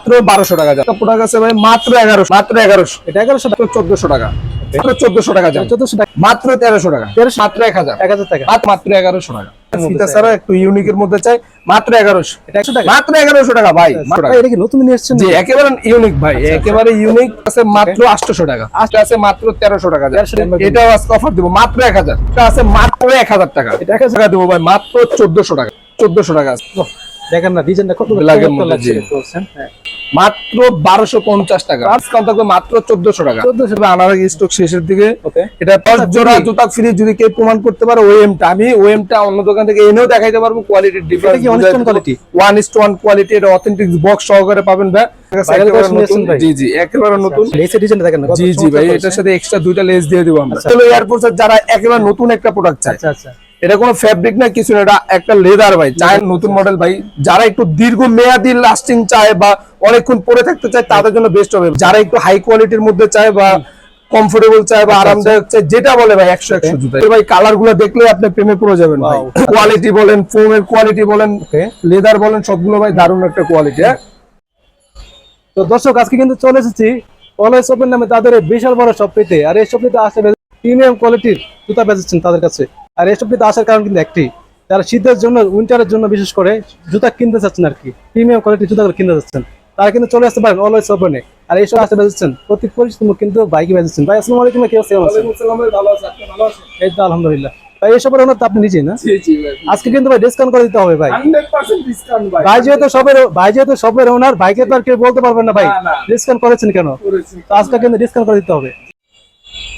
মাত্র 1200 টাকা যাবে। প্রোডাক্ট আছে ভাই মাত্র 1100, মাত্র 1100, এটা 1100 টাকা, 1400 টাকা, মাত্র 1400 টাকা যাবে, 1400 টাকা, মাত্র 1300 টাকা, 1300, মাত্র 1000 টাকা, মাত্র 1100 টাকা। ফিতা ছাড়া একটু ইউনিকের মধ্যে চাই, মাত্র 1100, এটা 100 টাকা, মাত্র 1100 টাকা ভাই। এটা কি নতুন নিয়ে আসছেন? জি, একেবারে ইউনিক ভাই, একেবারে ইউনিক আছে, মাত্র 800 টাকা, আজকে আছে মাত্র 1300 টাকা। এটাও আজকে অফার দেব মাত্র 1000, এটা আছে মাত্র 1000 টাকা, এটা 1000 টাকা দেব ভাই, মাত্র 1400 টাকা, 1400 টাকা। দেখেন না ডিজাইনটা কত লাগছে, বলছেন হ্যাঁ, মাত্র 1250 টাকা, ডিসকাউন্ট থাকবে মাত্র 1400 টাকা। 1400 আনার আগে স্টক শেষের দিকে, এটা 10 জোড়া জুতা ফ্রি যদি কেউ প্রমাণ করতে পারে ওএমটা, আমি ওএমটা অন্য দোকান থেকে এনেও দেখাইতে পারবো, কোয়ালিটির ডিফারেন্স, এটা কি 1:1 কোয়ালিটি, 1:1 কোয়ালিটি, এটা অথেন্টিক বক্স সহকারে পাবেন ভাই। জি জি, একেবারে নতুন লেসের ডিজাইনটা দেখেন না, জি জি ভাই, এটার সাথে এক্সট্রা দুইটা লেস দিয়ে দিব আমরা। চলো এয়ারফোর্স যারা একেবারে নতুন একটা প্রোডাক্ট চায়, আচ্ছা আচ্ছা, এটা কোনো ফেব্রিক না কিছু না, এটা একটা লেদার ভাই, চায় নতুন মডেল ভাই, যারা একটু দীর্ঘ মেয়াদি লাস্টিং চায় বা অনেকক্ষণ পরে থাকতে চায় তাদের জন্য বেস্ট হবে। যারা একটু হাই কোয়ালিটির মধ্যে চায় বা কমফোর্টেবল চায় বা আরামদায়ক চায়, যেটা বলে ভাই 100 জুতা ভাই, কালার গুলো দেখলে আপনি প্রেমে পড়ে যাবেন ভাই। কোয়ালিটি বলেন, ফোমের কোয়ালিটি বলেন, লেদার বলেন, সবগুলো ভাই দারুণ একটা কোয়ালিটি। তো দর্শক আজকে কিন্তু চলে এসেছি অলওয়েজ ওপেন নামে তাদের বিশাল বড় শপটিতে। আর এই শপটিতে আসে প্রিমিয়াম কোয়ালিটির জুতা বেচছেন তাদের কাছে। আর এই শপটিতে আসার কারণ কিন্তু একটি, যারা শীতের জন্য, উইন্টারের জন্য বিশেষ করে জুতা কিনতে চাচ্ছেন আর কি, প্রিমিয়াম কোয়ালিটির জুতাগুলো কিনতে চাচ্ছেন, তারা কিন্তু চলে আসতে পারেন অলওয়েজ ওপেনে। আর এই সব আসতে বেচছেন প্রতি পরিচিত কিন্তু বাইকে বেচছেন। ভাই আসসালামু আলাইকুম, কি অবস্থা? ভালো আছে, আপনি ভালো আছেন? এই তো আলহামদুলিল্লাহ ভাই। এই সবের ওনার তো আপনি নিজেই না? জি জি ভাই। আজকে কিন্তু ভাই ডিসকাউন্ট করে দিতে হবে ভাই, 100% ডিসকাউন্ট ভাই। ভাই যেহেতু সবের ওনার, ভাইকে তো আর কেউ বলতে পারবেন না ভাই ডিসকাউন্ট করেছেন কেন, তো আজকে কিন্তু ডিসকাউন্ট করে দিতে হবে।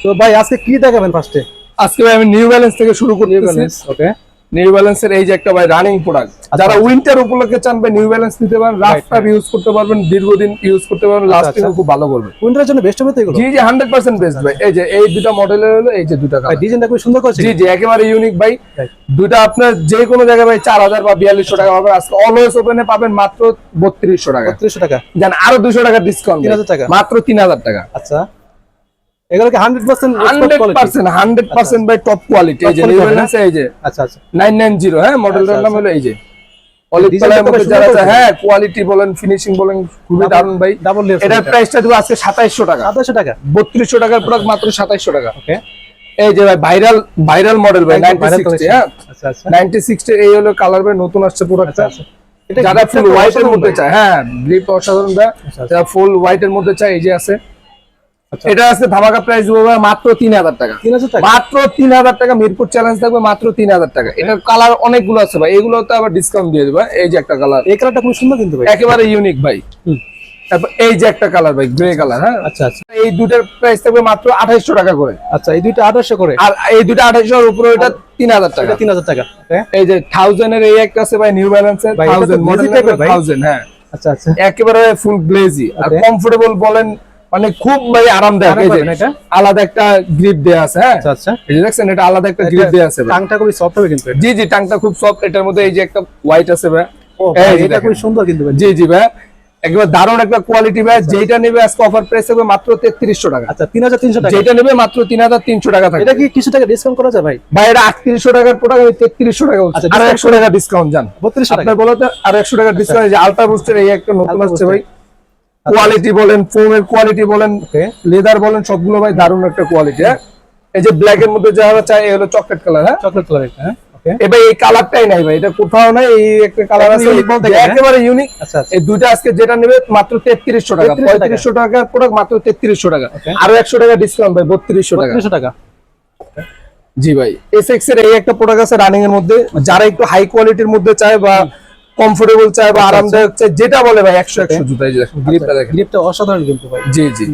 তো ভাই আজকে কি দেখাবেন ফার্স্টে? আজকে ভাই আমি নিউ ব্যালেন্স থেকে শুরু করতেছি। ওকে, নিউ ব্যালেন্সের এই যে একটা ভাই রানিং প্রোডাক্ট, যারা উইন্টার উপলক্ষে চান ভাই নিউ ব্যালেন্স নিতে পারেন, রাফ টাফ ইউজ করতে পারবেন, দীর্ঘদিন ইউজ করতে পারবেন, লাস্টিং খুব ভালো করবে, উইন্টারের জন্য বেস্ট হবে তো এগুলো? জি জি 100% বেস্ট ভাই। এই যে এই দুটো মডেলের হলো, এই যে দুটো ভাই ডিজাইনটা খুব সুন্দর করেছে, জি জি একেবারে ইউনিক ভাই। দুটো আপনার যে কোনো জায়গায় ভাই 4000 বা 4200 টাকা পাবেন, আজকে অলওয়েজ ওপেনে পাবেন মাত্র 3200 টাকা, 3200 টাকা, জান আরো 200 টাকা ডিসকাউন্ট, 3000 টাকা, মাত্র 3000 টাকা। আচ্ছা, এগুলো কি 100% ভাই টপ কোয়ালিটি। এই যে নিউ ব্যালেন্স, এই যে আচ্ছা আচ্ছা 990, হ্যাঁ মডেলটার নাম হলো এই যে অলিভ কালারের মধ্যে, যারা আছে হ্যাঁ কোয়ালিটি বলেন, ফিনিশিং বলেন, খুবই দারুণ ভাই। এটার প্রাইসটা দেব আজকে 2700 টাকা, 2700 টাকা, 3200 টাকার প্রোডাক্ট মাত্র 2700 টাকা। ওকে, এই যে ভাই ভাইরাল মডেল ভাই 9060, হ্যাঁ আচ্ছা আচ্ছা 9060 এই হলো কালার ভাই, নতুন আসছে প্রোডাক্টটা। যারা ফুল হোয়াইট এর মধ্যে চায়, হ্যাঁ গ্রিপ অসাধারণ ভাই, যারা ফুল হোয়াইট এর মধ্যে চায়, এই যে আছে, এটা আছে ধামাকা প্রাইস দেবো মাত্র 3000 টাকা, মাত্র 3000 টাকা। মিরপুর চ্যালেঞ্জ থাকবে মাত্র 3000 টাকা। এটার কালার অনেকগুলো আছে ভাই, এগুলো তো আবার ডিসকাউন্ট দিয়ে দেবো। এই যে একটা কালার, এই কালারটা খুব সুন্দর কিন্তু ভাই, একেবারে ইউনিক ভাই। তারপর এই যে একটা কালার ভাই, গ্রে কালার, হ্যাঁ আচ্ছা আচ্ছা, এই দুটার প্রাইস থাকবে মাত্র 2800 টাকা করে। আচ্ছা এই দুইটা 2800 করে, আর এই দুটো 2800 এর উপরে এটা 3000 টাকা, 3000 টাকা। এই যে 1000 এর এই একটা আছে ভাই, নিউ ব্যালেন্সের 1000 মডেল টাইপের 1000, হ্যাঁ আচ্ছা আচ্ছা একেবারে ফুল গ্লেজি আর কমফোর্টেবল বলেন, মানে খুব ভাই আরামদায়ক। এই যে আলাদা একটা গ্রিপ দেয়া আছে, হ্যাঁ আচ্ছা আচ্ছা, এই যে দেখছেন এটা আলাদা একটা গ্রিপ দেয়া আছে, টাংটা খুব সফট হবে কিন্তু, জি জি টাংটা খুব সফট। এটার মধ্যে এই যে একটা হোয়াইট আছে ভাই, এটা খুব সুন্দর কিন্তু ভাই, জি জি ভাই একবার দারুণ একটা কোয়ালিটি ভাই। যেটা নেবে আজকে অফার প্রাইস হবে মাত্র 3300 টাকা, আচ্ছা 3300 টাকা, যেটা নেবে মাত্র 3300 টাকা থাকবে। এটা কি কিছু টাকা ডিসকাউন্ট করা যায় ভাই? ভাই এটা 3800 টাকার প্রোডাক্ট, আমি 3300 টাকা বলছি, আর 100 টাকা ডিসকাউন্ট জান 3200 টাকা, আপনার বলতে আর 100 টাকা ডিসকাউন্ট। এই যে আলট্রা বুস্টের এই একটা নতুন আসছে ভাই, কোয়ালিটি বলেন, ফোমের কোয়ালিটি বলেন, লেদার বলেন, সবগুলো ভাই দারুণ একটা কোয়ালিটি। হ্যাঁ এই যে ব্ল্যাক এর মধ্যে যারা চাই, এই হলো চকলেট কালার, হ্যাঁ চকলেট কালার এটা, হ্যাঁ এবার এই কালারটাই নাই ভাই, এটা কোথাও নাই, এই একটা কালার আছে একেবারে ইউনিক। আচ্ছা এই দুইটা আজকে যেটা নেবে মাত্র 3300 টাকা, 3500 টাকার প্রোডাক্ট মাত্র 3300 টাকা, আরো 100 টাকা ডিসকাউন্ট ভাই 3200 টাকা। জি ভাই এসএক্স এর এই একটা প্রোডাক্ট আছে রানিং এর মধ্যে, যারা একটু হাই কোয়ালিটির মধ্যে চায় বা কমফোর্টেবল চায় বা আরামদায়ক চায়, যেটা বলে ভাই 100 জুতা। এই যে গ্রিপটা দেখেন, গ্রিপটা অসাধারণ কিন্তু ভাই, জি জি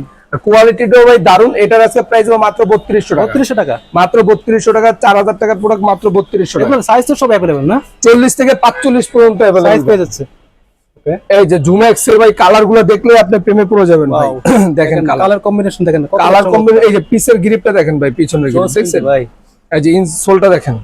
কোয়ালিটিটাও ভাই দারুন। এটার আজকে প্রাইস হবে মাত্র 3200 টাকা, 3200 টাকা, মাত্র 3200 টাকা। 4000 টাকার প্রোডাক্ট মাত্র 3200 টাকা। সাইজ তো সব अवेलेबल না, 40 থেকে 45 পর্যন্ত अवेलेबल সাইজ পেয়ে যাচ্ছে। এই যে জুমেক্স এর ভাই কালার গুলো দেখলে আপনি প্রেমে পড়ে যাবেন ভাই। দেখেন কালার কম্বিনেশন দেখেন, কালার কম্বিনেশন, এই যে পিসের গ্রিপটা দেখেন ভাই, পিছনের গ্রিপ দেখছেন ভাই, এই যে ইনসোলটা দেখেন,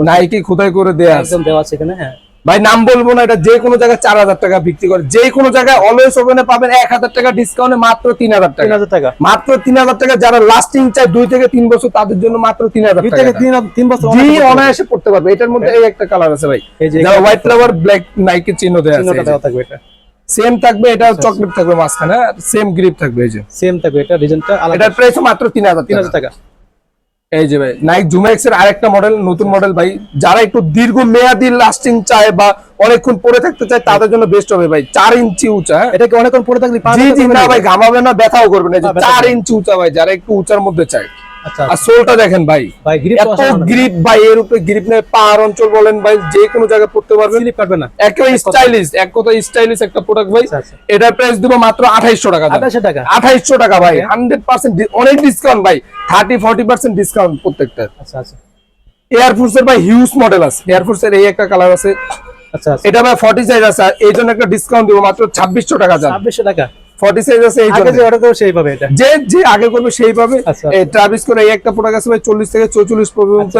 নাইকি খোদাই করে দেয়া আছে, একদম দেওয়া আছে এখানে। হ্যাঁ ভাই নাম বলবো না, এটা যে কোনো জায়গায় 4000 টাকা বিক্রি করে, যে কোনো জায়গায় অলওয়েজ ওপেনে পাবেন 1000 টাকা ডিসকাউন্টে মাত্র 3000 টাকা, 3000 টাকা, মাত্র 3000 টাকা। যারা লাস্টিং চায় 2 থেকে 3 বছর, তাদের জন্য মাত্র 3000 টাকা, 3 বছর জি অনায়াসে পড়তে পারবে। এটার মধ্যে এই একটা কালার আছে ভাই, যারা হোয়াইট ফ্লাওয়ার ব্ল্যাক নাইকি চিহ্ন দেয়া আছে, চিহ্নটা দেওয়া থাকবে এটা। সেম থাকবে, এটা চকলেট থাকবে মাঝখানে, সেম গ্রিপ থাকবে। এই যে সেম থাকবে, এটা ডিজাইনটা আলাদা। এটার প্রাইস মাত্র 3000 টাকা। এই যে ভাই নাইক জুম এক্স এর আরেকটা মডেল, নতুন মডেল ভাই, যারা একটু দীর্ঘ মেয়াদি লাস্টিং চায় বা অনেকক্ষণ পরে থাকতে চায় তাদের জন্য বেস্ট হবে ভাই। 4 ইঞ্চি উঁচা, এটা কি অনেকক্ষণ পরে থাকলে জি জি না ভাই ঘামাবে না, ব্যথাও করবে না। 4 ইঞ্চি উঁচা ভাই, যারা একটু উঁচার মধ্যে চায়। আচ্ছা, আর সোলটা দেখেন ভাই, ভাই গ্রিপ এত গ্রিপ ভাই, এর উপরে গ্রিপ নেই, পাহাড় অঞ্চল বলেন ভাই, যে কোনো জায়গায় পড়তে পারবেন, স্লিপ কাটবে না, একেবারে স্টাইলিশ, এক কথা স্টাইলিশ একটা প্রোডাক্ট ভাই। এটার প্রাইস দিব মাত্র 2800 টাকা। 2800 টাকা ভাই, 100% অনেক ডিসকাউন্ট ভাই, 30-40% ডিসকাউন্ট প্রত্যেকটা। আচ্ছা আচ্ছা। এয়ারফোর্স এর ভাই হিউজ মডেল আছে, এয়ারফোর্স এর এই একটা কালার আছে। আচ্ছা, এটা ভাই 40 সাইজ আছে, এই জন্য একটা ডিসকাউন্ট দিব মাত্র 2600 টাকা। 2600 টাকা 40 সাইজ আছে, এই জন্য আগে যে অর্ডার করবে সেই পাবে, এটা যে যে আগে করবে সেই পাবে। আচ্ছা। এই ট্রাভিস করে এই একটা প্রোডাক্ট আছে ভাই, 40 থেকে 44 পর্যন্ত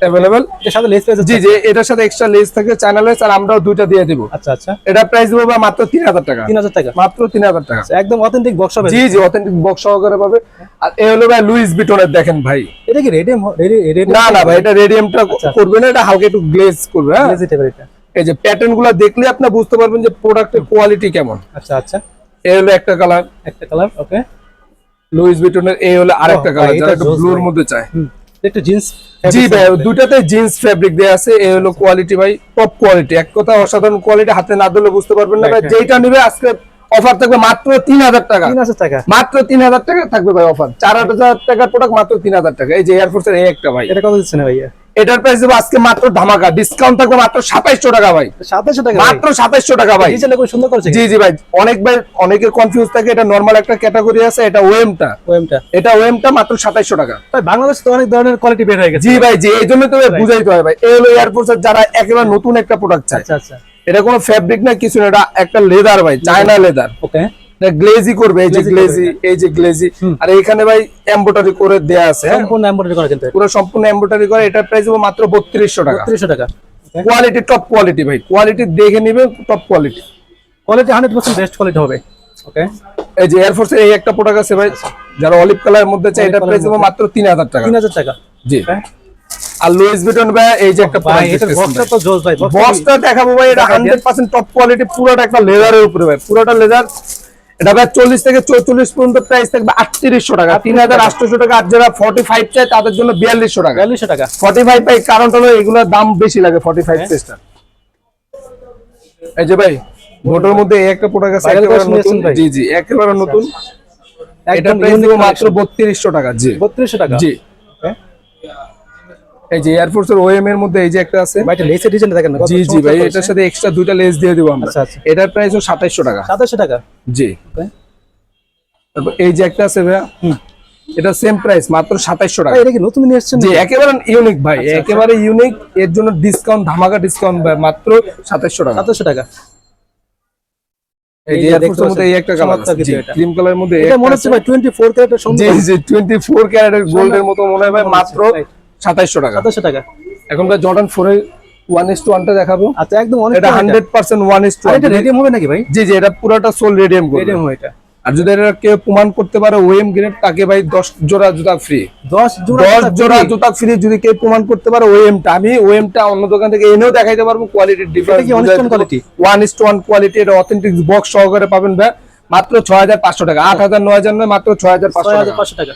अवेलेबल। এর সাথে লেস পেজ, জি জি, এটার সাথে এক্সট্রা লেস থাকে, চায়না লেস, আর আমরাও দুইটা দিয়ে দিব। আচ্ছা আচ্ছা। এটা প্রাইস দিব ভাই মাত্র 3000 টাকা। 3000 টাকা, মাত্র 3000 টাকা, একদম অথেন্টিক বক্স হবে। জি জি, অথেন্টিক বক্স সহকারে পাবে। আর এই হলো ভাই লুইস ভিটনের, দেখেন ভাই, এটা কি রেডিয়াম? না না ভাই, এটা রেডিয়ামটা করবে না, এটা হালকা একটু গ্লেজ করবে। হ্যাঁ, এটা এই যে প্যাটার্ন গুলো দেখলে আপনি বুঝতে পারবেন যে প্রোডাক্টের কোয়ালিটি কেমন। আচ্ছা আচ্ছা। এই হলো একটা কালার, ওকে। লুইস ভিটনের এই হলো আরেকটা কালার, যারা একটু ব্লুর মধ্যে চায়। একটু জিন্স, জি ভাই, দুটাতে জিন্স ফেব্রিক দেয়া আছে। এই হলো কোয়ালিটি ভাই, টপ কোয়ালিটি, এক কথা অসাধারণ কোয়ালিটি, হাতে না ধরলে বুঝতে পারবেন না ভাই। যেটা নিবে আজকে অফার থাকবে মাত্র 3000 টাকা। 3000 টাকা, মাত্র 3000 টাকা থাকবে ভাই অফার। 4000 টাকার প্রোডাক্ট মাত্র 3000 টাকা। এই যে এয়ারফোর্স এর এই একটা ভাই, এটা কত দিচ্ছেন ভাইয়া? এটার প্রাইস দেবো আজকে মাত্র ধামাকা ডিসকাউন্ট থাকবে মাত্র 2700 টাকা ভাই। 2700 টাকা, মাত্র 2700 টাকা ভাই। ডিজাইনটা খুব সুন্দর করেছে। জি জি ভাই, অনেক ভাই অনেকের কনফিউজ থাকে, এটা নরমাল একটা ক্যাটাগরি আছে, এটা ওএমটা, এটা ওএমটা মাত্র 2700 টাকা। ভাই বাংলাদেশে তো অনেক ধরনের কোয়ালিটি বের হয়ে গেছে। জি ভাই, জি, এই জন্য তো বুঝাইতে হয় ভাই। এই হলো এয়ারফোর্স এর যারা একেবারে নতুন একটা প্রোডাক্ট চায়। আচ্ছা আচ্ছা। এটা কোনো ফেব্রিক না, কিছু না, এটা একটা লেদার ভাই, চায়না লেদার। ওকে। গ্লেজি করবে, এই যে গ্লেজি, এই যে গ্লেজি, আর এখানে ভাই এমব্রয়ডারি করে দেয়া আছে। সম্পূর্ণ এমব্রয়ডারি করা, কিন্তু পুরো সম্পূর্ণ এমব্রয়ডারি করে। এটার প্রাইস হবে মাত্র 3200 টাকা। 3200 টাকা। কোয়ালিটি টপ কোয়ালিটি ভাই, কোয়ালিটি দেখে নেবেন, top quality, quality 100% best quality হবে। ওকে। এই যে এয়ারফোর্স এর এই একটা প্রোডাক্ট আছে ভাই, যারা অলিভ কালারের মধ্যে চায়, এটার প্রাইস হবে মাত্র 3000 টাকা। 3000 টাকা, জি। আর লুইস ভিটন ভাই, এই যে একটা ভাই এটার বক্সটা তো জোস ভাই। বক্সটা দেখাবো ভাই, এটা 100% টপ কোয়ালিটি, পুরোটা একটা লেদারের উপরে ভাই, পুরোটা লেদার। এটা ভাই 40 থেকে 44 পর্যন্ত প্রাইস থাকবে 3800 টাকা, 3800 টাকা। আর যারা 45 চায় তাদের জন্য 4200 টাকা। 4200 টাকা 45 পাই, কারণটা হলো এগুলোর দাম বেশি লাগে 45 সাইজটা। এই যে ভাই মোটর মধ্যে এই একটা প্রোডাক্ট আছে, একেবারে নতুন। জি জি, একেবারে নতুন। এটা প্রাইস দেব মাত্র 3200 টাকা। জি, 3200 টাকা। জি। এই যে এয়ারফোর্স এর ওএম এর মধ্যে এই যে একটা আছে ভাই, এটা লেসের ডিজাইনটা দেখেন না। জি জি ভাই, এটার সাথে এক্সট্রা দুইটা লেস দিয়ে দেব আমরা। আচ্ছা আচ্ছা। এটার প্রাইস হলো 2700 টাকা। 2700 টাকা, জি। তারপর এই যে একটা আছে ভাই, এটা সেম প্রাইস মাত্র 2700 টাকা। এটা কি নতুন নিয়ে এসেছেন? জি, একেবারে ইউনিক ভাই, একেবারে ইউনিক, এর জন্য ডিসকাউন্ট, ধামাকা ডিসকাউন্ট ভাই, মাত্র 2700 টাকা। 2700 টাকা। এই যে এয়ারফোর্সের মধ্যে এই একটা কালার আছে, জি, ক্রিম কালারের মধ্যে এটা মনে হচ্ছে ভাই 24 ক্যারেটের সুন্দর। জি জি, 24 ক্যারেটের গোল্ডের মতো মনে হয় ভাই, মাত্র 2700 টাকা। 2700 টাকা। এখন ভাই জর্ডান 4 এর 1:1 টা দেখাবো। আচ্ছা, একদম অনেক। এটা 100% 1:1। এটা রেডিয়াম হবে নাকি ভাই? জি জি, এটা পুরোটা সোল রেডিয়াম করবে। রেডিয়াম হয় এটা। আর যদি এটা কেউ প্রমাণ করতে পারে ওএম গ্রেড, তাকে ভাই 10 জোড়া জুতা ফ্রি। 10 জোড়া জুতা ফ্রি যদি কেউ প্রমাণ করতে পারে ওএমটা। আমি ওএমটা অন্য দোকান থেকে এনেও দেখাইতে পারবো, কোয়ালিটির ডিফারেন্স। এটা কি 1:1 কোয়ালিটি? 1:1 কোয়ালিটি, এটা অথেন্টিক বক্স সহকারে পাবেন ভাই, মাত্র 6500 টাকা। 8000 9000 নয়, মাত্র 6500 টাকা।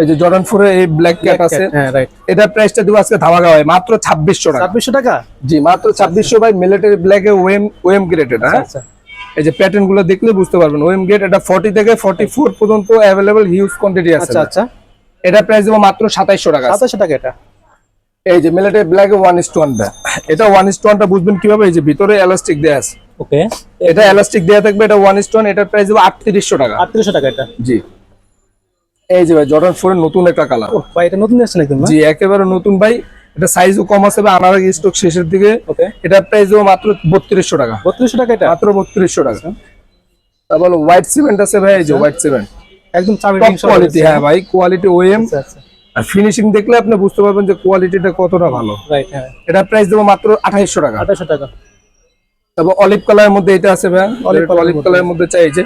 এই যে জর্ডান 4 এর এই ব্ল্যাক ক্যাট আছে, হ্যাঁ রাইট। এটা প্রাইসটা দিব আজকে ধামাকা হয় মাত্র 2600 টাকা। 2600 টাকা, জি, মাত্র 2600 ভাই। মিলিটারি ব্ল্যাক এ ওএম গ্রেড এটা। আচ্ছা। এই যে প্যাটার্ন গুলো দেখলে বুঝতে পারবেন, ওএম গ্রেড। এটা 40 থেকে 44 পর্যন্ত अवेलेबल, হিউজ কোয়ান্টিটি আছে। আচ্ছা আচ্ছা। এটা প্রাইস দেব মাত্র 2700 টাকা। 2700 টাকা এটা। এই যে মিলিটারি ব্ল্যাক এ 1:1 টা, এটা 1:1 টা বুঝবেন কিভাবে, এই যে ভিতরে এলাস্টিক দেয়া আছে। ওকে। এটা এলাস্টিক দেয়া থাকবে, এটা 1:1। এটার প্রাইস দেব 3800 টাকা। 3800 টাকা এটা। জি। এই যে ভাই জর্ডান 4 এর নতুন একটা কালার। ও ভাই, এটা নতুন এসেছে একদম না? জি, একেবারে নতুন ভাই। এটা সাইজও কম আছে ভাই, আনার আগে স্টক শেষের দিকে। ওকে। এটা প্রাইস দেব মাত্র 3200 টাকা। 3200 টাকা এটা, মাত্র 3200 টাকা। তারপর হোয়াইট সিমেন্ট আছে ভাই, এই যে হোয়াইট সিমেন্ট, একদম চাবি টপ কোয়ালিটি। হ্যাঁ ভাই, কোয়ালিটি ওএম। আচ্ছা আচ্ছা। আর ফিনিশিং দেখলে আপনি বুঝতে পারবেন যে কোয়ালিটিটা কতটা ভালো। রাইট, হ্যাঁ। এটা প্রাইস দেব মাত্র 2800 টাকা। 2800 টাকা। তারপর অলিভ কালারের মধ্যে এটা আছে ভাই, অলিভ কালারের মধ্যে চাই। এই যে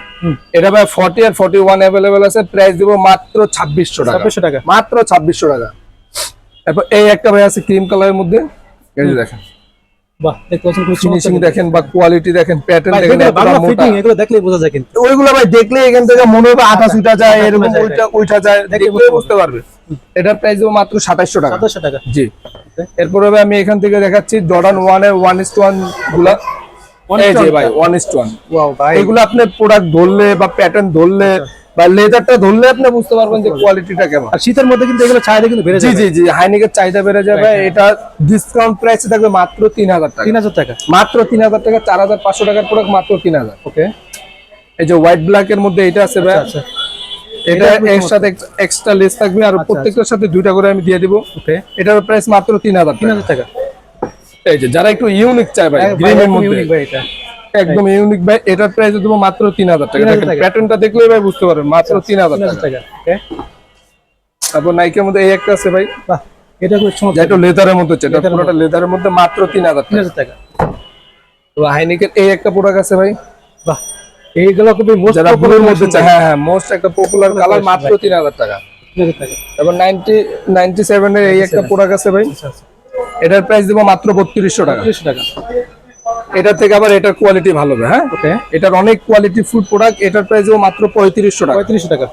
এটা ভাই 40 আর 41 अवेलेबल আছে, প্রাইস দেব মাত্র 2600 টাকা। 2600 টাকা, মাত্র 2600 টাকা। তারপর এই একটা ভাই আছে ক্রিম কালারের মধ্যে, এই যে দেখেন, বাহ, দেখতে পাচ্ছেন খুব ফিনিশিং দেখেন বা কোয়ালিটি দেখেন, প্যাটার্ন ভাই, দেখেন, এগুলো এতটা বাংলা মোটা। ফিটিং, এগুলো দেখলেই বোঝা যায় কিন্তু। ওইগুলো ভাই দেখলে এখান থেকে মনে হবে আটা ছুটা যায়, আটা এরকম ছুটা যায়, ওইটা ওইটা যায়, দেখলে দেখলে বুঝতে পারবে। এটার প্রাইস দেবো মাত্র 2700 টাকা। 2700 টাকা। জি। এরপরে ভাই আমি এখান থেকে দেখাচ্ছি জর্ডান 1 এর 1:1 গুলা। এই যে ভাই 1:1, ওয়াও ভাই, এগুলো আপনি প্রোডাক্ট ধরলে বা প্যাটার্ন ধরলে বা লেদারটা ধরলে আপনি বুঝতে পারবেন যে কোয়ালিটিটা কেমন। আর শীতের মধ্যে কিন্তু এগুলো চাহিদা কিন্তু বেড়ে জি যাবে। জি জি, হাইনিকের চাহিদা বেড়ে যাবে। Right, এটা ডিসকাউন্ট প্রাইসে থাকবে মাত্র 3000 টাকা। 3000 টাকা। মাত্র 3000 টাকা, 4500 টাকার প্রোডাক্ট মাত্র 3000। ওকে, এই যে হোয়াইট ব্ল্যাক এর মধ্যে এটা আছে ভাই, আচ্ছা। এটা এটা এর সাথে এক্সট্রা লেস থাকবে আর আচ্ছা, প্রত্যেকটার সাথে দুইটা করে আমি দিয়ে দিব। ওকে, এটার প্রাইস মাত্র 3000 টাকা। 3000 টাকা। এই যে যারা একটু ইউনিক চায় ভাই, গ্রিনের মধ্যে ইউনিক ভাই এটা। একদম ইউনিক ভাই, এটার প্রাইস দেবো মাত্র 3000 টাকা। 3000 দেখেন টাকা। প্যাটার্নটা দেখলেই ভাই বুঝতে পারবেন, মাত্র 3000 3000 টাকা। টাকা। ওকে, তারপর নাইকের মধ্যে এই একটা আছে ভাই, বাহ, এটা খুব চমৎকার। যেটা লেদারের মধ্যে, যেটা লেদারের পুরোটা লেদারের মধ্যে, মাত্র 3000 টাকা। 3000 টাকা। তো হাইনিকের এই একটা প্রোডাক্ট আছে ভাই, বাহ, এইগুলো খুবই মোস্ট যারা পপুলার ব্লুর মধ্যে চায়, হ্যাঁ হ্যাঁ, মোস্ট একটা পপুলার কালার, মাত্র 3000 টাকা। 3000 টাকা। তারপর 97 এর এই একটা প্রোডাক্ট আছে ভাই, আচ্ছা আচ্ছা, এটার প্রাইস দেবো মাত্র 3200 টাকা। 3000 টাকা। এটার থেকে আবার এটার কোয়ালিটি ভালো হবে। হ্যাঁ, ওকে, এটার অনেক কোয়ালিটি ফুড প্রোডাক্ট, এটার প্রাইস দেবো মাত্র 3500 টাকা। 3500 টাকা।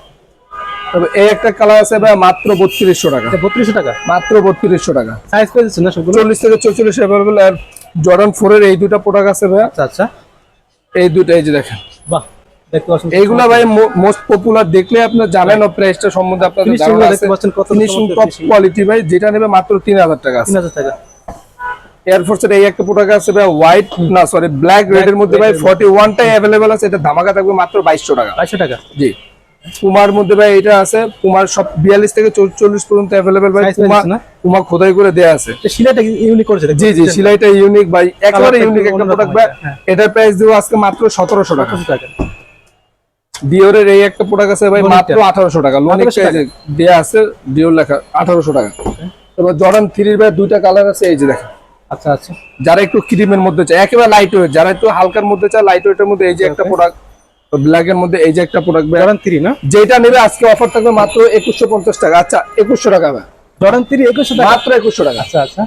তবে এই একটা কালার আছে ভাই, মাত্র 3200 টাকা। এটা 3200 টাকা। মাত্র 3200 টাকা। সাইজ পেয়েছেন না সবগুলো? 40 থেকে 44 অ্যাভেলেবল। আর জর্ডান 4 এর এই দুটো প্রোডাক্ট আছে ভাই, আচ্ছা আচ্ছা, এই দুটো, এই যে দেখেন, বাহ, দেখতে পাচ্ছেন এইগুলা ভাই মোস্ট পপুলার, দেখলে আপনারা জানেন প্রাইসটা সম্বন্ধে আপনাদের Finishing ধারণা গুলো আছে। দেখতে পাচ্ছেন কত ফিনিশিং চমৎকার টপ finishing। কোয়ালিটি ভাই, যেটা নেবে মাত্র 3000 টাকা আছে। 3000 টাকা। এয়ারফোর্স এর এই একটা প্রোডাক্ট আছে ভাই, হোয়াইট না সরি ব্ল্যাক রেড এর মধ্যে ভাই, 41 টাই अवेलेबल আছে। এটা ধামাকা থাকবে মাত্র 2200 টাকা। 2200 টাকা। জি। পুমার মধ্যে ভাই এটা আছে, পুমার সব 42 থেকে 44 পর্যন্ত अवेलेबल ভাই। Size পুমা পেয়েছেন না? পুমা খোদাই করে দেয়া আছে। এটা সিলাইটা ইউনিক করেছে দেখতে জি জি, পাচ্ছেন? সেলাইটা ইউনিক ভাই, একেবারে Colourটা ইউনিক একটু একটা অন্যরকম প্রোডাক্ট ভাই। হ্যাঁ। এটার প্রাইস দেবো আজকে মাত্র 1700 টাকা। 1700 টাকা। ডিওরের এই একটা প্রোডাক্ট আছে ভাই, লোনিকটা। মাত্র 1800 টাকা। লোনিকটা 1800 এই যে দেয়া আছে, ডিওর লেখা, 1800 টাকা। তারপর জর্ডান 3 এর ভাই দুইটা কালার আছে, এই যে দেখেন। আচ্ছা আচ্ছা, যারা একটু ক্রিমের মধ্যে চায়, একেবারে লাইট ওয়েট, যারা একটু হালকার মধ্যে চায়, লাইট ওয়েটের মধ্যে এই যে একটা Okay. প্রোডাক্ট, ব্ল্যাক এর মধ্যে এই যে একটা প্রোডাক্ট ভাই, জর্ডান 3 না? যেটা নেবে আজকে অফার থাকবে মাত্র 2150 টাকা। আচ্ছা 2100 টাকা ভাই, জর্ডান 3 2100 টাকা। মাত্র 2100 টাকা। আচ্ছা আচ্ছা,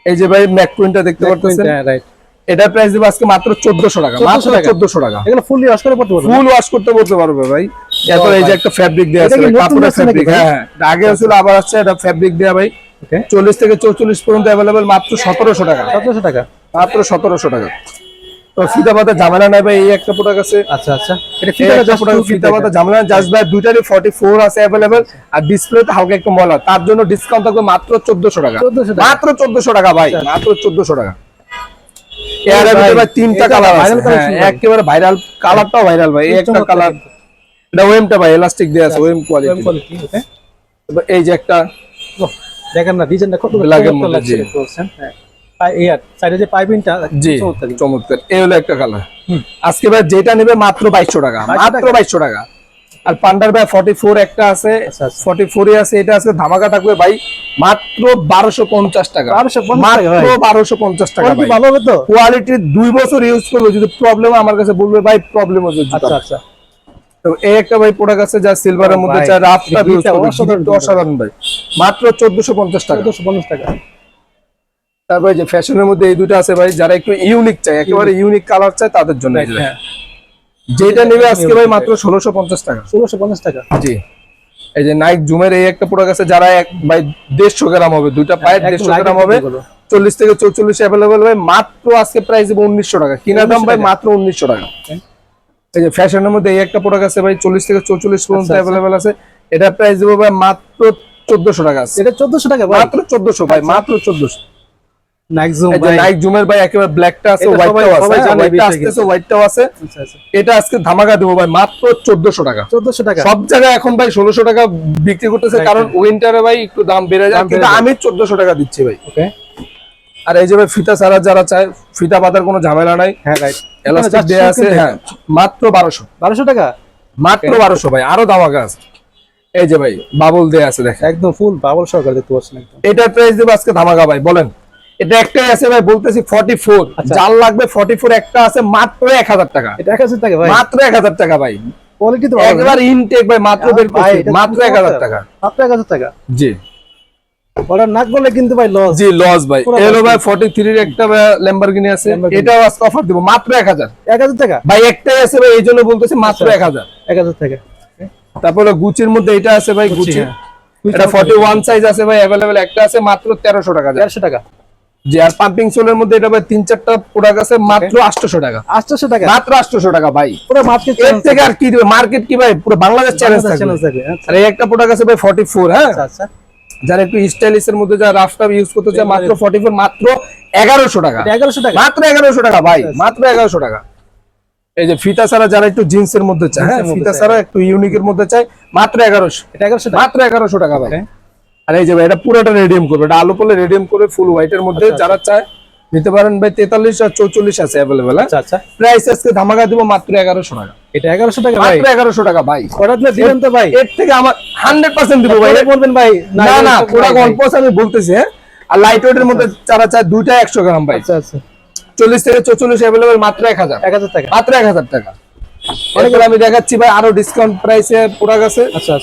এই যে ভাই ম্যাককুইনটা দেখতে পাচ্ছেন, হ্যাঁ, রাইট। এটার প্রাইস দেবো আজকে মাত্র 1400 টাকা। 1400 মাত্র টাকা। 1400 টাকা। এগুলো ফুললি ওয়াশ করে পড়তে পারবেন? ফুল ওয়াশ করতে বলতে পারবে ভাই। এরপর এই যে একটা ফ্যাব্রিক দেয়া আছে এটা কি ভাই, নতুন কাপড়ের আসছে নাকি ফ্যাব্রিক। ভাই? হ্যাঁ হ্যাঁ, আগে ছিল আবার আসছে, এটা ফ্যাব্রিক দেয়া ভাই। ওকে, 40 থেকে 44 পর্যন্ত अवेलेबल, মাত্র 1700 টাকা। 1700 টাকা। মাত্র 1700 টাকা। তো ফিতা পাতা ঝামেলা নাই ভাই, এই একটা প্রোডাক্ট আছে। আচ্ছা আচ্ছা, এটা এই ফিতাটা একটা জাস্ট product, ফিতা পাতা ঝামেলা জাস্ট ভাই, দুইটারই 44 আছে अवेलेबल। আর ডিসপ্লেতে হালকা একটু ময়লা, তার জন্য ডিসকাউন্ট থাকবে মাত্র 1400 টাকা। 1400 টাকা। মাত্র 1400 টাকা ভাই, আচ্ছা। মাত্র 1400 টাকা। এর ভাই, ভিতরে ভাই তিনটা এটা কালার আছে। viral collection হ্যাঁ, ভাই। একেবারে ভাইরাল, কালারটাও ভাইরাল ভাই। এই একটা চমৎকার কালার, কিন্তু। এটা ওয়েমটা ভাই, এলাস্টিক দেয়া আছে, ওয়েম কোয়ালিটি। কোয়ালিটি। ওকে, এই যে একটা বাহ, দেখেন না ডিজাইনটা কত Black এর চমৎকার মধ্যে, লাগছে জি। দেখতে পাচ্ছেন। হ্যাঁ, এই আর সাইডে যে পাইপিংটা জি চমৎকার কিন্তু। চমৎকার, এই হলো একটা কালার। আজকে ভাই যেটা নেবে মাত্র 2200 টাকা। 2200 মাত্র 2200 টাকা। আর পান্ডার ভাই 44 একটা আছে, আচ্ছা, আচ্ছা। 44 আছে, এটা আছে ধামাকা থাকবে ভাই মাত্র 1250 টাকা। 1250 মাত্র টাকা ভাই। 1250 টাকা কোয়ালিটি ভাই। ভালো হবে তো? কোয়ালিটি 2 বছর ইউজ করবে, যদি প্রবলেম আমার কাছে বলবে ভাই, প্রবলেম হচ্ছে জুতা। আচ্ছা আচ্ছা, তো এই একটা ভাই প্রোডাক্ট আছে যা সিলভারের ও মধ্যে ভাই, চাই, রাফটা ইউজ এটা করবে, অসাধারণ অসাধারণ ভাই। মাত্র 1450 টাকা। 1450 টাকা। তারপরে যে ফ্যাশনের মধ্যে এই দুটো আছে ভাই, যারা একটু ইউনিক চায়, একেবারে ইউনিক কালার চায়, তাদের জন্য এই যে হ্যাঁ, যেটা নেবে আজকে ভাই মাত্র 1650 টাকা। 1650 টাকা। জি। এই যে নাইক জুমের এই একটা প্রোডাক্ট আছে, যারা এক ভাই 150 গ্রাম হবে, দুইটা পায়ের 150 গ্রাম হবে, 40 থেকে 44 अवेलेबल ভাই। মাত্র আজকে প্রাইস দেব 1900 টাকা। কিনা দাম ভাই মাত্র 1900 টাকা। এই যে ফ্যাশনের মধ্যে এই একটা প্রোডাক্ট আছে ভাই, 40 থেকে 44 পর্যন্ত আচ্ছা, আচ্ছা। अवेलेबल আছে। এটা প্রাইস দেব ভাই মাত্র 1400 টাকা আছে। এটা 1400 টাকা ভাই। মাত্র 1400 ভাই, মাত্র 1400। নাইক জুম এই যে ভাই। নাইক জুমের ভাই একেবারে ব্ল্যাকটা আছে, এটা হোয়াইটটাও আছে, সবাই জানে হোয়াইটটা বিষয় আসতেছে, কিন্তু। হোয়াইটটাও আছে। আচ্ছা আচ্ছা, এটা আজকে ধামাকা দেবো ভাই মাত্র 1400 টাকা। 1400 টাকা। সব জায়গায় এখন ভাই 1600 টাকা বিক্রি করতেছে, Right, কারণ right. উইন্টারে ভাই একটু দাম বেড়ে যায়, দাম বেড়ে কিন্তু যায়। আমি 1400 টাকা দিচ্ছি ভাই। ওকে, আর এই যে ভাই ফিতা ছাড়া যারা চায়, ফিতা পাতার কোনো ঝামেলা নাই, হ্যাঁ রাইট। এলাস্টিক দেয়া আছে। হ্যাঁ, মাত্র 1200। 1200 টাকা। মাত্র 1200 ভাই, আরো ধামাকা আছে। এই যে ভাই বাবল দেয়া আছে দেখেন, একদম ফুল বাবল সহকারে দেখতে পাচ্ছেন একদম। এটার প্রাইস দেব আজকে ধামাকা ভাই। বলেন, এটা একটাই আছে ভাই, বলতেছি 44, আচ্ছা। যার লাগবে 44 একটা আছে, মাত্র 1000 টাকা। এটা 1000 টাকা ভাই। মাত্র 1000 টাকা ভাই। কোয়ালিটি তো ভালো। একবার ইনটেক ভাই, মাত্র বের ভাই, করছি, এটা মাত্র খুব 1000 চমৎকার। টাকা। মাত্র 1000 টাকা। জি। অর্ডার না করলে কিন্তু ভাই লস। জি লস ভাই। এলো ভাই 43 এর একটা ল্যাম্বরগিনি আছে, এটাও আজকে অফার দিব মাত্র 1000 টাকা ভাই। একটাই আছে ভাই, এই জন্য বলতেছি মাত্র 1000 টাকা। তারপরে গুচির মধ্যে এটা আছে ভাই, গুচি এটা 41 সাইজ আছে ভাই, अवेलेबल একটা আছে মাত্র 1300 টাকা। 1300 টাকা জি। আর পাম্পিং সোলের মধ্যে এটা ভাই 3-4টা প্রোডাক্ট আছে মাত্র 800 টাকা। 800 টাকা মাত্র 800 টাকা ভাই। পুরো মার্কেট এর থেকে আর কি দিবে, মার্কেট কি ভাই, পুরো বাংলাদেশ চ্যালেঞ্জ থাকবে। আর এই একটা প্রোডাক্ট আছে ভাই 44, হ্যাঁ আচ্ছা যারা একটু স্টাইলিশ এর মধ্যে যারা রাফ টাফ ইউজ করতে চায় মাত্র 44, মাত্র 1100 টাকা। 1100 টাকা মাত্র 1100 টাকা ভাই, মাত্র 1100 টাকা। এই যে ফিতা ছাড়া যারা একটু জিন্সের মধ্যে চায়, হ্যাঁ ফিতা ছাড়া একটু ইউনিকের মধ্যে চায় মাত্র 1100। এটা 1100 টাকা মাত্র 1100 টাকা ভাই। আর এই যে ভাই এটা পুরোটা রেডিয়াম করবে, এটা আলো পলে রেডিয়াম করে ফুল হোয়াইটের মধ্যে যারা চায় নিতে পারেন ভাই। 43 আর 44 আছে अवेलेबल। আচ্ছা প্রাইস আজকে ধামাকা দিব মাত্র 1100 টাকা। এটা 1100 টাকা ভাই, মাত্র 1100 টাকা ভাই। অর্ডার দিলে দিবেন তো ভাই? এর থেকে আমার 100% দিব ভাই। বলবেন ভাই না না পুরো অল্প আমি বলতেছি, হ্যাঁ। আর লাইট ওয়েটের মধ্যে যারা চায় দুইটা 100 গ্রাম ভাই। আচ্ছা 40 থেকে 44 अवेलेबल মাত্র 1000 টাকা মাত্র 1000 টাকা। অনেকগুলো আমি দেখাচ্ছি ভাই আরো ডিসকাউন্ট প্রাইসে প্রোডাক্ট আছে। আচ্ছা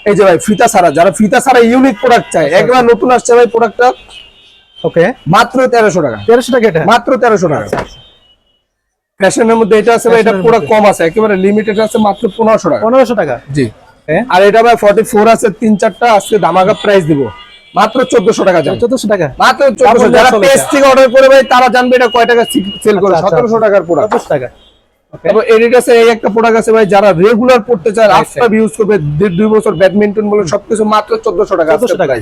এই যে ভাই ফিতা ছাড়া, যারা ফিতা ছাড়া ইউনিক প্রোডাক্ট চায়, একবার নতুন আসছে ভাই প্রোডাক্টটা, ওকে মাত্র 1300 টাকা। 1300 টাকা এটা মাত্র 1300 টাকা। ফ্যাশনের মধ্যে এটা আছে ভাই, এটা পুরো কম আছে, একেবারে লিমিটেড আছে মাত্র 1500 টাকা। 1500 টাকা জি। আর এটা ভাই 44 আছে 3-4টা, আজকে ধামাকা প্রাইস দিব মাত্র 1400 টাকা। 1400 টাকা মাত্র 1400। যারা পেজ থেকে অর্ডার করে ভাই তারা জানবে এটা কয় টাকা সেল করে। 1700 টাকার প্রোডাক্ট। 1400 টাকা। তারপর এডিডাসে এই একটা প্রোডাক্ট আছে ভাই, যারা রেগুলার পড়তে চায়, রাফটা ইউজ করবে 1.5-2 বছর, ব্যাডমিন্টন বলে সবকিছু মাত্র 1400 টাকা। 1400 টাকা।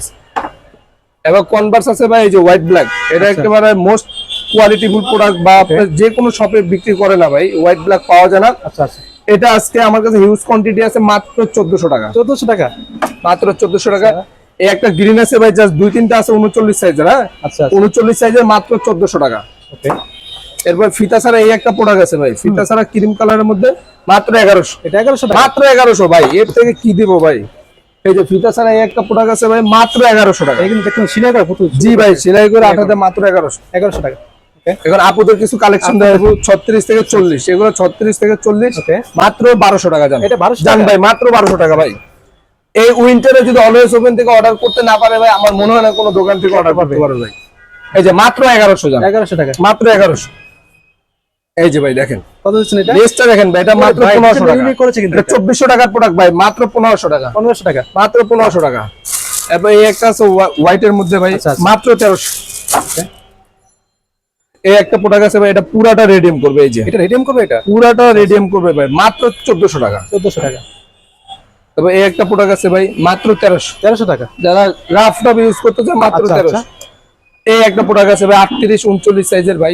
এবার কনভার্স আছে ভাই, এই যে হোয়াইট ব্ল্যাক, এটা একেবারে মোস্ট কোয়ালিটিফুল প্রোডাক্ট, বা যে কোনো শপে বিক্রি করে না ভাই, হোয়াইট ব্ল্যাক পাওয়া যায় না। আচ্ছা এটা আজকে আমার কাছে হিউজ কোয়ান্টিটি আছে মাত্র 1400 টাকা। 1400 টাকা মাত্র 1400 টাকা। এই একটা গ্রিন আছে ভাই, জাস্ট 2-3টা আছে 39 সাইজের, হ্যাঁ 39 সাইজের মাত্র 1400 টাকা। ওকে। এরপর ফিতা ছাড়া এই একটা প্রোডাক্ট আছে ভাই, ফিতা ছাড়া ক্রিম কালারের মধ্যে মাত্র 1100। এটা 1100 টাকা। মাত্র 1100 ভাই, এর থেকে কি দিব ভাই। এই যে ফিতা ছাড়া এই একটা প্রোডাক্ট আছে ভাই মাত্র 1100 টাকা। এই কিন্তু দেখুন সেলাই করা কত। জি ভাই, সেলাই করে আঠাতে মাত্র 1100 টাকা। এখন আপুদের কিছু কালেকশন দেখাবো 36 থেকে 40, এগুলো 36 থেকে 40 মাত্র 1200 টাকা জান। এটা 1200 জান ভাই, মাত্র 1200 টাকা ভাই। এই উইন্টারে যদি অলওয়েজ ওপেন থেকে অর্ডার করতে না পারে ভাই, আমার মনে হয় না কোনো দোকান থেকে অর্ডার করতে পারে ভাই। এই যে মাত্র 1100 জান। 1100 টাকা। মাত্র 1100। এই যে ভাই দেখেন কত দিচ্ছেন এটা? লেসটা দেখেন ভাই, এটা মাত্র 1500 টাকা। ইউনিক করেছে কিন্তু এটা 2400 টাকার প্রোডাক্ট ভাই, মাত্র 1500 টাকা। 1500 টাকা। মাত্র 1500 টাকা। এরপর এই একটা আছে হোয়াইটের মধ্যে ভাই, মাত্র 1300। এই একটা প্রোডাক্ট আছে ভাই, এটা পুরাটা রেডিয়াম করবে। এই যে এটা রেডিয়াম করবে, এটা পুরাটা রেডিয়াম করবে ভাই, মাত্র 1400 টাকা। 1400 টাকা। তবে এই একটা প্রোডাক্ট আছে ভাই মাত্র 1300 টাকা। যারা রাফ টাফ ইউজ করতে চায় মাত্র 1300। এই একটা প্রোডাক্ট আছে ভাই 38-39 সাইজের ভাই।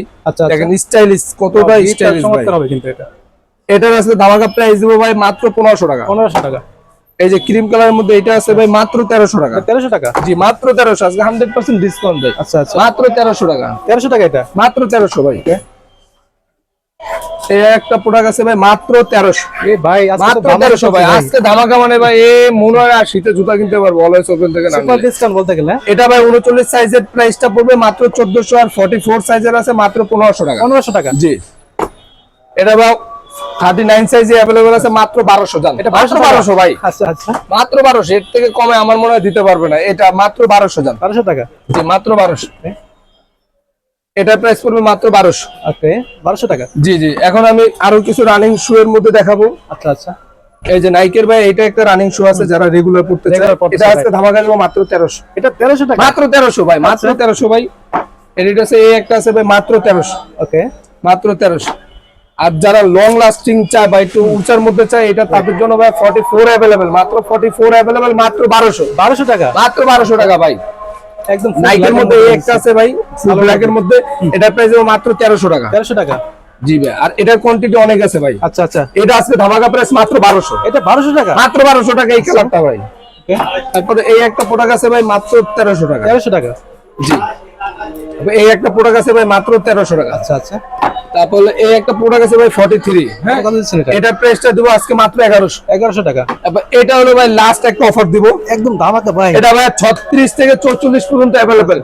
দেখেন স্টাইলিশ, কতটা স্টাইলিশ ভাই। চমৎকার হবে কিন্তু এটা। এটার আছে ধামাকা প্রাইস দেবো ভাই মাত্র 1500 টাকা। 1500 টাকা। এই যে ক্রিম কালারের মধ্যে এটা আছে ভাই মাত্র 1300 টাকা। 1300 টাকা। জি মাত্র 1300, আজকে 100% ডিসকাউন্ট দেয়। আচ্ছা মাত্র 1300 টাকা। 1300 টাকা এটা। মাত্র 1300 ভাই। এই একটা প্রোডাক্ট আছে ভাই মাত্র 1300। এ ভাই আজকে মাত্র 1300 ভাই, আজকে ধামাকা মানে ভাই এ মনে হয় আর শীতে জুতা কিনতে পারবো অলওয়েজ ওপেন থেকে না। সুপার ডিসকাউন্ট বলতে গেলে এটা ভাই 39 সাইজের প্রাইসটা পড়বে মাত্র 1400, আর 44 সাইজের আছে মাত্র 1500 টাকা। 1500 টাকা। জি। এটা ভাই 39 সাইজে अवेलेबल আছে মাত্র 1200 জান। এটা মাত্র 1200 ভাই। আচ্ছা মাত্র 1200, এর থেকে কমে আমার মনে হয় দিতে পারবে না। এটা মাত্র 1200 জান। 1200 টাকা। জি মাত্র 1200। এটা প্রাইস পড়বে মাত্র 1200। ওকে 1200 টাকা। জি জি। এখন আমি আরো কিছু রানিং শু এর মধ্যে দেখাবো। আচ্ছা এই যে নাইকের ভাই, এটা একটা রানিং শু আছে যারা রেগুলার পড়তে চায়, এটা আজকে ধামাকা দেব মাত্র 1300। এটা 1300 টাকা। মাত্র 1300 ভাই, মাত্র 1300 ভাই। এডিডাসে এই একটা আছে ভাই মাত্র 1300। ওকে মাত্র 1300। আর যারা লং লাস্টিং চায় বা একটু উঁচার মধ্যে চায়, এটা তাদের জন্য ভাই 44 अवेलेबल, মাত্র 44 अवेलेबल, মাত্র 1200 টাকা। মাত্র 1200 টাকা ভাই। একদম নাইকের মধ্যে এই একটা আছে ভাই ফুল ব্ল্যাকের মধ্যে, এটা প্রাইস হবে মাত্র 1300 টাকা। 1300 টাকা। জি ভাই। আর এটার কোয়ান্টিটি অনেক আছে ভাই। আচ্ছা এটা আজকে ধামাকা প্রাইস মাত্র 1200। এটা 1200 টাকা। মাত্র 1200 টাকা এই কালারটা ভাই। ওকে। তারপরে এই একটা প্রোডাক্ট আছে ভাই মাত্র 1300 টাকা। 1300 টাকা। জি। এই একটা প্রোডাক্ট আছে ভাই মাত্র 1300 টাকা। আচ্ছা তারপরে এই একটা প্রোডাক্ট আছে ভাই 43, হ্যাঁ কত দিচ্ছেন এটা? এটা প্রাইসটা দেব আজকে মাত্র 1100 টাকা। তারপর এটা হলো ভাই লাস্ট একটা অফার দিব, একদম ধামাকা ভাই। এটা ভাই 36 থেকে 44 পর্যন্ত अवेलेबल,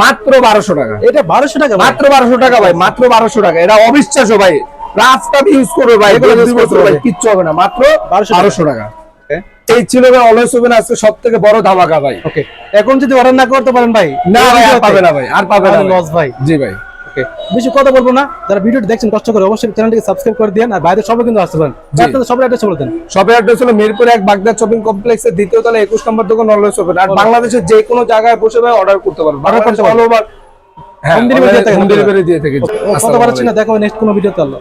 মাত্র 1200 টাকা। এটা 1200 টাকা। মাত্র 1200 টাকা ভাই, মাত্র 1200 টাকা। এটা অবিশ্বাস্য ভাই, রাফ টাফ ইউজ করবে ভাই, 2 বছর ভাই কিচ্ছু হবে না, মাত্র 1200 টাকা। ওকে। এই ছিল ভাই অলওয়েজ ওপেন আজকে সবথেকে বড় ধামাকা ভাই। ওকে, এখন যদি অর্ডার না করতে পারেন ভাই, না ভাই আর পাবে না ভাই, আর পাবে না লস ভাই। জি ভাই। ওকে, বেশি কথা বলবো না, যারা ভিডিওটি দেখছেন কষ্ট করে অবশ্যই চ্যানেলটিকে সাবস্ক্রাইব করে দিন, আর বাইরে সবাই কিন্তু আসতে পারেন। আপনাদের সবার অ্যাড্রেস বলে দেন। শপের অ্যাড্রেস হলো মিরপুর 1 বাগদাদ শপিং কমপ্লেক্সের দ্বিতীয় তলা 21 নম্বর দোকান অলওয়েজ ওপেন। আর বাংলাদেশের যে কোনো জায়গায় বসে ভাই অর্ডার করতে পারবেন, অর্ডার করতে পারবেন। হ্যাঁ, হোম ডেলিভারি দিয়ে থাকে। হোম ডেলিভারি দিয়ে থাকে। কথা বলাচ্ছি না, দেখা হবে নেক্সট কোনো ভিডিওতে। আল্লাহ।